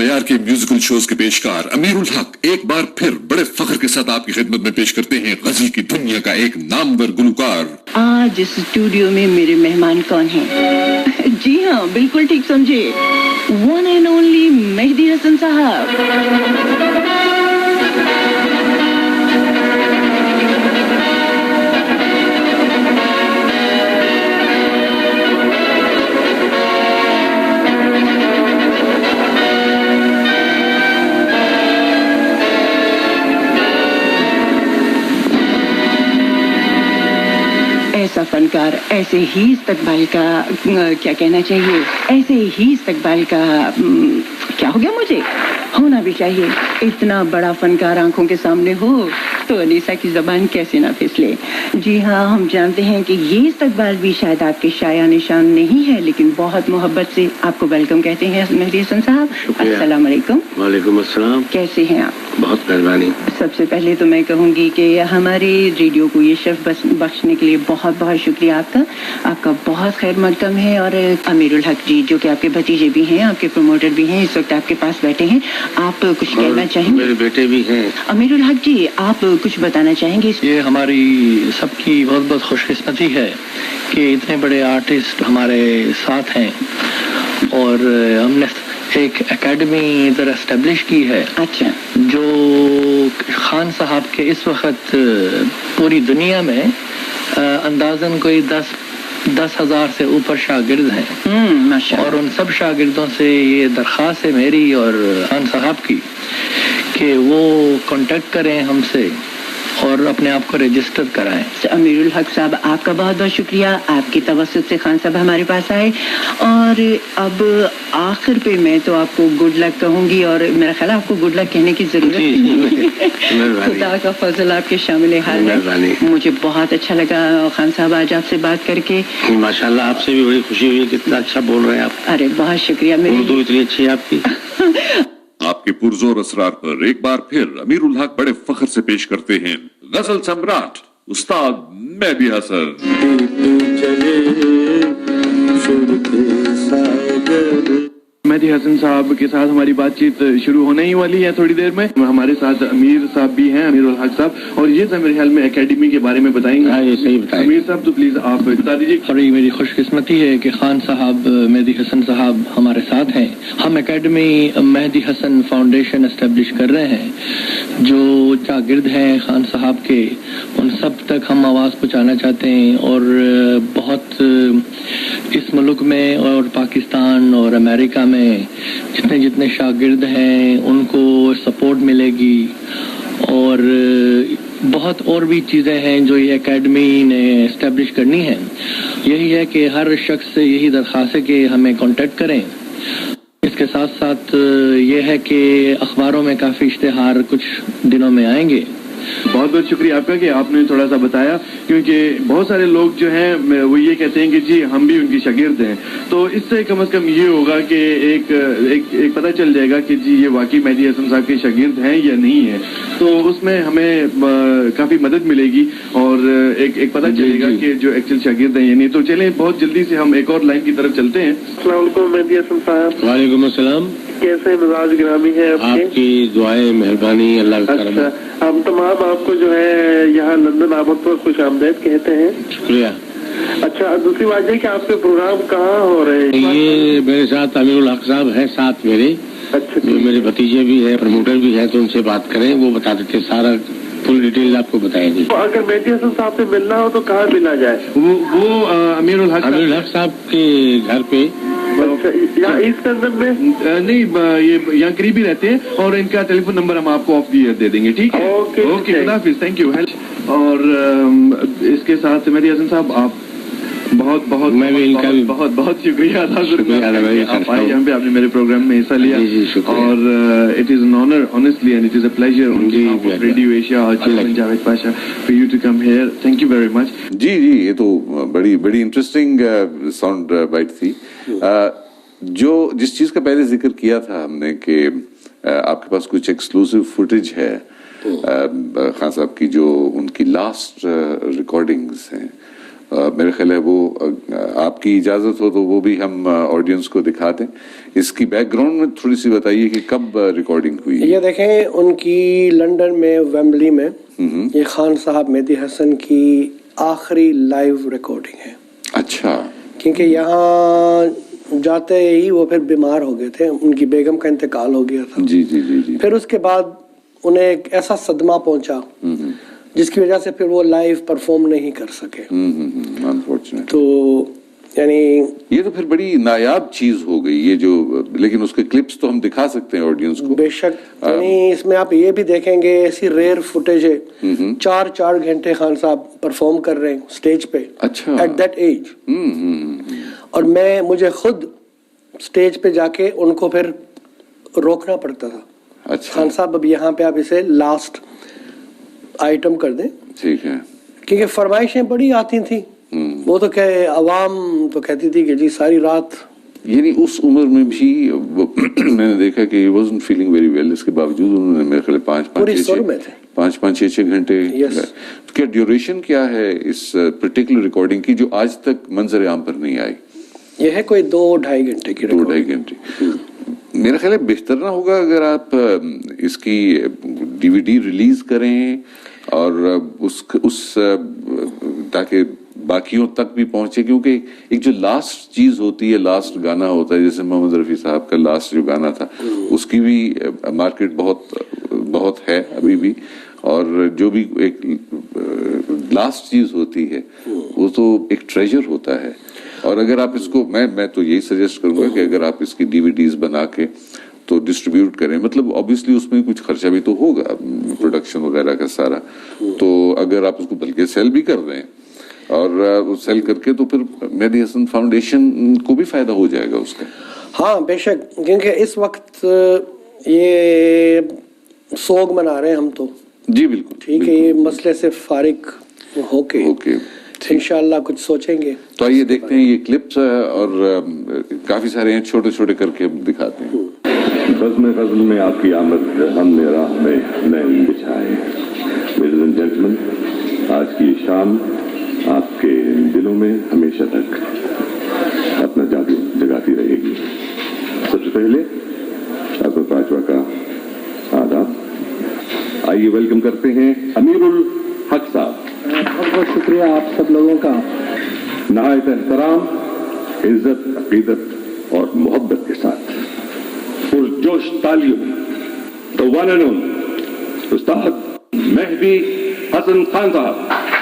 मेयार के musical shows के पेशकार अमीरुल हक एक बार फिर बड़े फख्र के साथ आपकी खिदमत में पेश करते हैं गजल की दुनिया का एक नामवर गुलकार। आज इस स्टूडियो में मेरे मेहमान कौन हैं? जी हाँ, बिल्कुल ठीक समझे, one and only Mehdi Hassan sahab. ऐसा फनकार, ऐसे ही इस्तकबाल का क्या कहना चाहिए, ऐसे ही इस्तकबाल का क्या हो गया, मुझे होना भी चाहिए। इतना बड़ा फनकार आंखों के सामने हो तो अलीसा की जबान कैसे ना फिसले। जी हाँ, हम जानते हैं कि ये इस्तकबाल भी शायद आपके शाया निशान नहीं है, लेकिन बहुत मोहब्बत से आपको वेलकम कहते हैं मेहदी हसन साहब। अस्सलाम वालेकुम। वालेकुम अस्सलाम। कैसे हैं आप? बहुत मेहरबानी। सबसे पहले तो मैं कहूँगी कि हमारे रेडियो को ये शर्फ बख्शने के लिए बहुत बहुत शुक्रिया आपका बहुत खैर मकदम है। और अमीरुल हक जी, जो कि आपके भतीजे भी हैं, आपके प्रमोटर भी हैं, इस वक्त आपके पास बैठे हैं, आप कुछ कहना चाहेंगे? मेरे बेटे भी हैं। अमीरुल हक जी, आप कुछ बताना चाहेंगे? ये हमारी सबकी बहुत बहुत खुशकिस्मती है कि इतने बड़े आर्टिस्ट हमारे साथ हैं और हमने एक एकेडमी इधर एस्टेब्लिश की है। अच्छा। जो खान साहब के इस वक्त पूरी दुनिया में अंदाजन कोई 10,000 से ऊपर शागिर्द हैं। माशाअल्लाह। और उन सब शागिर्दों से ये दरख्वास्त है मेरी और खान साहब की कि वो कांटेक्ट करें हमसे और अपने आप को रजिस्टर कराएं। अमीरुल हक साहब, आपका बहुत बहुत शुक्रिया, आपकी तवस्सुत से खान साहब हमारे पास आए। और अब आखिर पे मैं तो आपको गुड लक कहूंगी, और मेरा ख्याल है आपको गुड लक कहने की जरूरत नहीं है। खुदा का फजल आपके शामिल हाल है। मुझे बहुत अच्छा लगा खान साहब आज आपसे बात करके। माशाल्लाह, आपसे भी बड़ी खुशी हुई, कितना अच्छा बोल रहे हैं आप। अरे बहुत शुक्रिया। उर्दू इतनी अच्छी है आपकी। आपके पुरजोर असरार पर एक बार फिर अमीरुल हक बड़े फख्र से पेश करते हैं गजल सम्राट उस्ताद मेहदी हसन। मेहदी हसन साहब के साथ हमारी बातचीत शुरू होने ही वाली है थोड़ी देर में। हमारे साथ अमीर साहब भी हैं, अमीरुल हक साहब, और ये मेरे ख्याल में एकेडमी के बारे में बताएंगे। हाँ, ये सही बताएं। अमीर साहब, तो प्लीज आप बता दीजिए। और ये मेरी खुशकिस्मती है कि खान साहब, मेहदी हसन साहब हमारे साथ हैं। हम academy Mehdi Hassan foundation establish कर रहे हैं। जो शागिर्द हैं खान साहब के, उन सब तक हम आवाज़ पहुँचाना चाहते हैं। और बहुत इस मुल्क में और पाकिस्तान और अमेरिका में जितने जितने शागिर्द हैं उनको सपोर्ट मिलेगी। और बहुत और भी चीज़ें हैं जो ये एकेडमी ने इस्टेब्लिश करनी है। यही है कि हर शख्स से यही दरख्वास्त है कि हमें कांटेक्ट करें। इसके साथ साथ ये है कि अखबारों में काफ़ी इश्तिहार कुछ दिनों में आएंगे। बहुत बहुत शुक्रिया आपका कि आपने थोड़ा सा बताया, क्योंकि बहुत सारे लोग जो हैं वो ये कहते हैं कि जी हम भी उनकी शागिर्द हैं। तो इससे कम से कम ये होगा कि एक पता चल जाएगा कि जी ये वाकई मेहदी हसन साहब के शागिर्द हैं या नहीं है। तो उसमें हमें काफी मदद मिलेगी और एक पता चलेगा कि जो एक्चुअल शागिर्द हैं या नहीं। तो चलें बहुत जल्दी से हम एक और लाइन की तरफ चलते हैं। अस्सलाम वालेकुम मेहदी हसन साहब। वालेकुम अस्सलाम। कैसे मिजाज गिरामी है आपकी दुआएं, मेहरबानी, अल्लाह का करम। अच्छा, हम तमाम आपको जो है यहाँ लंदन आमद पर खुश आमदेद कहते हैं। शुक्रिया। अच्छा, दूसरी बात है कि आपके प्रोग्राम कहाँ हो रहे हैं? ये मेरे साथ अमीरुल हक साहब है, साथ मेरे। अच्छा, जो मेरे भतीजे भी है, प्रमोटर भी है, तो उनसे बात करें, वो बता देते, सारा फुल डिटेल आपको बताएंगे। तो अगर मेहदी हसन साहब से मिलना हो तो कहाँ मिला जाए? वो अमीरुल हक साहब के घर पे। अच्छा, यहाँ ईस्ट लंदन में? नहीं, ये यहाँ करीब ही रहते हैं, और इनका टेलीफोन नंबर हम आपको ऑफ दे देंगे। ठीक है? ओके, खुदा हाफिज, थैंक यू। और इसके साथ मेहदी हसन साहब, आप बहुत बहुत मैं भी इनका बहुत बहुत शुक्रिया अदा शुक्रिया आप आए यहाँ पे, आपने मेरे प्रोग्राम में हिस्सा लिया। और it is an honour honestly, and it is a pleasure radio Asia और chairman Javed Pasha for you to come here. Thank you very much. जी, ये तो बड़ी इंटरेस्टिंग साउंड बाइट थी। जो जिस चीज का पहले जिक्र किया था हमने कि आपके पास कुछ एक्सक्लूसिव फुटेज है खान साहब की, जो उनकी लास्ट रिकॉर्डिंग्स हैं, میرے خیال ہے وہ آپ کی اجازت ہو تو وہ بھی ہم آڈینس کو دکھا دیں. اس کی بیک گراؤنڈ میں تھوڑی سی بتائیے کہ کب ریکارڈنگ ہوئی. یہ دیکھیں ان کی لنڈن میں ویمبلی میں یہ خان صاحب مہدی حسن کی آخری لائیو ریکارڈنگ ہے. اچھا. کیونکہ یہاں جاتے ہی وہ پھر بیمار ہو گئے تھے, ان کی بیگم کا انتقال ہو گیا تھا. جی جی جی جی. پھر اس کے بعد انہیں ایک ایسا صدمہ پہنچا جس کی وجہ سے پھر وہ لائیو پرفارم نہیں کر سکے. انفارچونیٹ. تو یعنی یہ تو پھر بڑی نایاب چیز ہو گئی یہ جو, لیکن اس کے کلپس تو ہم دکھا سکتے ہیں آڈینس کو. بے شک, یعنی اس میں آپ یہ بھی دیکھیں گے ایسی ریئر فوٹیج ہے, 4 گھنٹے خان صاحب پرفارم کر رہے ہیں اسٹیج پہ. اچھا. At that age. اور مجھے خود اسٹیج پہ جا کے ان کو پھر روکنا پڑتا تھا. اچھا. خان صاحب اب یہاں پہ آپ اسے لاسٹ آئٹم کر دیں. ٹھیک ہے. کیونکہ فرمائشیں بڑی آتی تھیں. وہ تو کہ عوام تو کہتی تھی کہ جی ساری رات, یعنی اس عمر میں بھی میں نے دیکھا کہ he wasn't feeling very well, اس کے باوجود انہوں نے میرے خیال 5-6 گھنٹے. کیا ڈیوریشن کیا ہے اس پرٹیکولر ریکارڈنگ کی جو آج تک منظر عام پر نہیں آئی؟ یہ ہے کوئی 2-2.5 گھنٹے کی. 2-2.5 گھنٹے. میرا خیال ہے بہتر نہ ہوگا اگر آپ اس کی DVD ریلیز کریں اور اس تاکہ باقیوں تک بھی پہنچے, کیونکہ ایک جو لاسٹ چیز ہوتی ہے, لاسٹ گانا ہوتا ہے, جیسے محمد رفیع صاحب کا لاسٹ جو گانا تھا اس کی بھی مارکیٹ بہت ہے ابھی بھی, اور جو بھی ایک لاسٹ چیز ہوتی ہے وہ تو ایک ٹریجر ہوتا ہے. اور اگر آپ اس کو, میں تو یہی سجیسٹ کروں گا کہ اگر آپ اس کی DVDs بنا کے تو ڈسٹریبیوٹ کریں, مطلب obviously اس میں کچھ خرچہ بھی تو ہوگا, پروڈکشن وغیرہ کا سارا, تو اگر آپ اس کو بلکہ سیل بھی کر دیں اور سیل کر کے تو پھر مہدی حسن فاؤنڈیشن کو بھی فائدہ ہو جائے گا اس کا. ہاں بے شک, کیونکہ اس وقت یہ سوگ منا رہے ہیں ہم تو. جی بالکل. ٹھیک ہے, یہ مسئلے سے فارغ ہو کے انشاءاللہ کچھ سوچیں گے. تو آئیے دیکھتے ہیں یہ کلپس, اور کافی سارے ہیں, چھوٹے چھوٹے کر کے دکھاتے ہیں. بزم غزل میں آپ کی آمد ہم نے راہ میں نین بچھائے. لیڈیز اینڈ جینٹلمین, آج کی شام آپ کے دلوں میں ہمیشہ تک اپنا جادو جگاتی رہے گی. سب سے پہلے اب پانچواں کا آداب. آئیے ویلکم کرتے ہیں امیر الحق صاحب. بہت بہت شکریہ آپ سب لوگوں کا. نہایت احترام, عزت, عقیدت اور محبت کے ساتھ پرجوش تالیوں the one and only استاد مہدی حسن خان صاحب.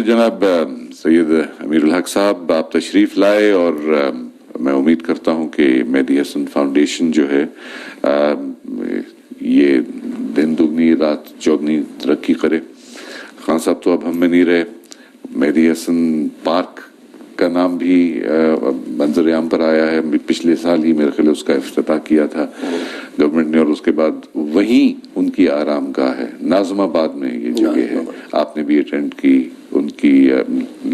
جناب سید امیر الحق صاحب, آپ تشریف لائے, اور میں امید کرتا ہوں کہ مہدی حسن فاؤنڈیشن جو ہے یہ دن دگنی رات چوگنی ترقی کرے. خان صاحب تو اب ہم میں نہیں رہے, مہدی حسن پارک का नाम भी मंजर आम पर आया है। पिछले साल ही मेरे ख्याल उसका इफ्तिताह किया था गवर्नमेंट ने, और उसके बाद वहीं उनकी आराम गाह है, नाज़माबाद में ये जगह है, आपने भी अटेंड की उनकी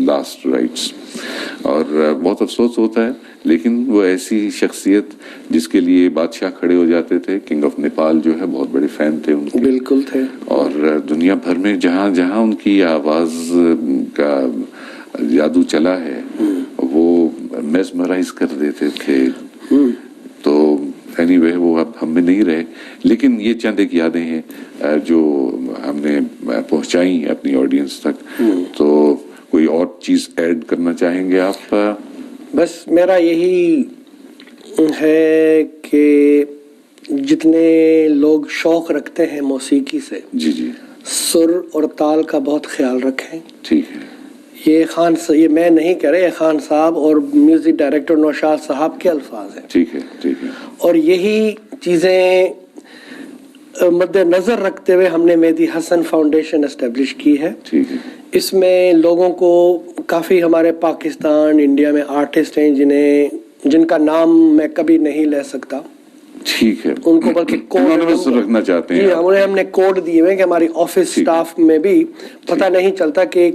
लास्ट राइट्स। और बहुत अफसोस होता है, लेकिन वो ऐसी शख्सियत जिसके लिए बादशाह खड़े हो जाते थे, किंग ऑफ नेपाल जो है बहुत बड़े फैन थे उनके, बिल्कुल थे। और दुनिया भर में जहाँ जहाँ उनकी आवाज का जादू चला है वो मेस्मराइज कर देते थे। तो एनीवे वो अब हम में नहीं रहे, लेकिन ये चंद एक यादें हैं जो हमने पहुंचाई अपनी ऑडियंस तक। तो कोई और चीज ऐड करना चाहेंगे आप? बस मेरा यही है कि जितने लोग शौक रखते हैं मौसीकी से, जी जी, सुर और ताल का बहुत ख्याल रखें। ठीक है। ये मैं नहीं कह रहा, ये खान साहब और म्यूजिक डायरेक्टर नौशाद साहब के अल्फाज हैं। ठीक है, ठीक है। और यही चीजें मद्देनजर रखते हुए हमने मेहदी हसन फाउंडेशन एस्टेब्लिश की है। ठीक है। इसमें लोगों को काफी हमारे पाकिस्तान इंडिया में आर्टिस्ट हैं जिनका नाम मैं कभी नहीं ले सकता, ठीक है, उनको बल्कि एनोनिमस रखना चाहते हैं। हमने कोड दिए हुए कि हमारी ऑफिस स्टाफ में भी पता नहीं चलता कि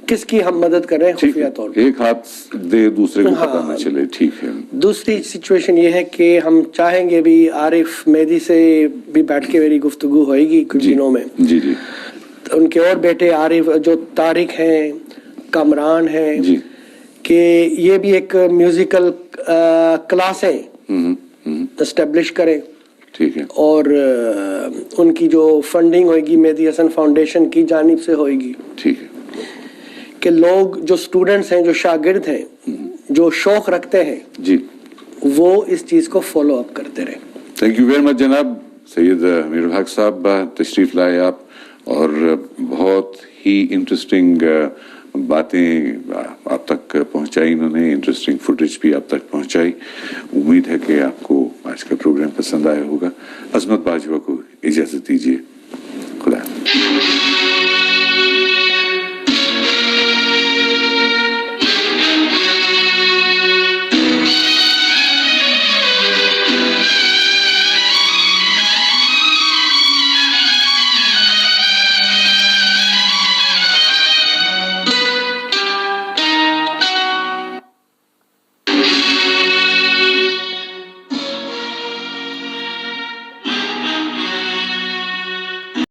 किसकी हम मदद कर रहे हैं खुफिया तौर पर। एक हाथ दे दूसरे को पता न चले। ठीक है। दूसरी सिचुएशन ये है कि हम चाहेंगे भी आरिफ मेहदी से भी बैठ के मेरी गुफ्तगू होएगी कुछ दिनों में। जी जी। तो उनके और बेटे आरिफ जो तारिक हैं, कमरान हैं जी, कि ये भी एक म्यूजिकल क्लासें एस्टेब्लिश करें। ठीक है। और उनकी जो फंडिंग होगी मेहदी हसन फाउंडेशन की जानिब से होगी। ठीक है। कि लोग जो स्टूडेंट्स हैं, जो शागिर्द हैं, जो शौक रखते हैं जी, वो इस चीज को फॉलो अप करते रहे। थैंक यू वेरी मच जनाब। सैयद अमीरुल हक साहब तशरीफ लाए आप, और बहुत ही इंटरेस्टिंग बातें आप तक पहुंचाई इन्होंने, इंटरेस्टिंग फुटेज भी आप तक पहुंचाई। उम्मीद है कि आपको आज का प्रोग्राम पसंद आया होगा। अजमत बाजवा को इजाजत दीजिए। खुदा हाफिज़।